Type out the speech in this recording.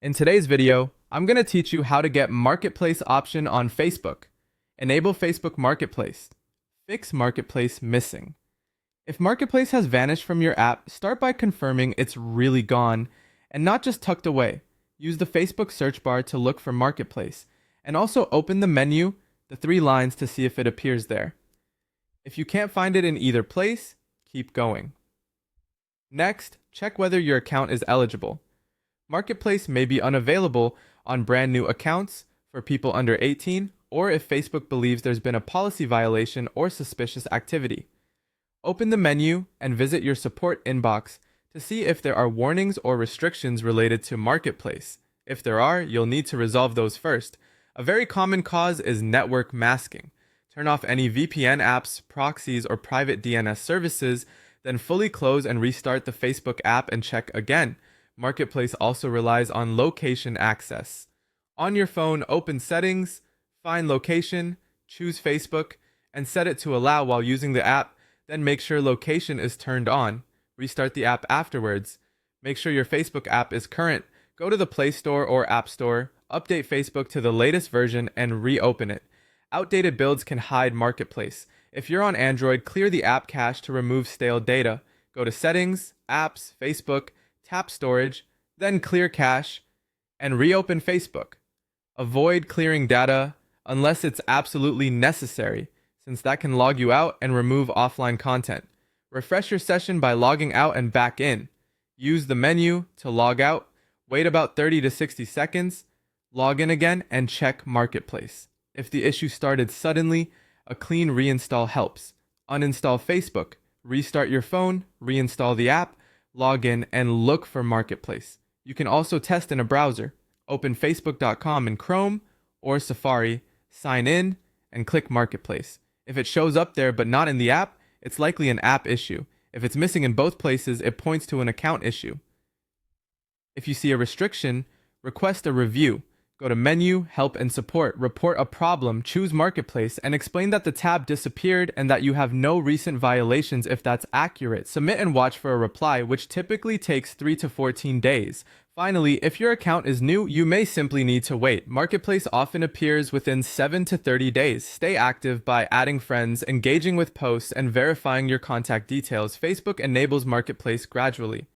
In today's video, I'm going to teach you how to get Marketplace option on Facebook. Enable Facebook Marketplace. Fix Marketplace missing. If Marketplace has vanished from your app, start by confirming it's really gone and not just tucked away. Use the Facebook search bar to look for Marketplace and also open the menu, the three lines to see if it appears there. If you can't find it in either place, keep going. Next, check whether your account is eligible. Marketplace may be unavailable on brand new accounts for people under 18 or if Facebook believes there's been a policy violation or suspicious activity. Open the menu and visit your support inbox to see if there are warnings or restrictions related to Marketplace. If there are, you'll need to resolve those first. A very common cause is network masking. Turn off any VPN apps, proxies, or private DNS services, then fully close and restart the Facebook app and check again. Marketplace also relies on location access. On your phone, open Settings, find Location, choose Facebook, and set it to allow while using the app, then make sure location is turned on. Restart the app afterwards. Make sure your Facebook app is current. Go to the Play Store or App Store, update Facebook to the latest version, and reopen it. Outdated builds can hide Marketplace. If you're on Android, clear the app cache to remove stale data. Go to Settings, Apps, Facebook, tap Storage, then clear cache, and reopen Facebook. Avoid clearing data unless it's absolutely necessary, since that can log you out and remove offline content. Refresh your session by logging out and back in. Use the menu to log out, wait about 30 to 60 seconds, log in again, and check Marketplace. If the issue started suddenly, a clean reinstall helps. Uninstall Facebook, restart your phone, reinstall the app, log in, and look for Marketplace. You can also test in a browser. Open facebook.com in Chrome or Safari, sign in, and click Marketplace. If it shows up there but not in the app, it's likely an app issue. If it's missing in both places, it points to an account issue. If you see a restriction, request a review. Go to Menu, Help and Support, report a problem, choose Marketplace, and explain that the tab disappeared and that you have no recent violations if that's accurate. Submit and watch for a reply, which typically takes 3 to 14 days. Finally, if your account is new, you may simply need to wait. Marketplace often appears within 7 to 30 days. Stay active by adding friends, engaging with posts, and verifying your contact details. Facebook enables Marketplace gradually.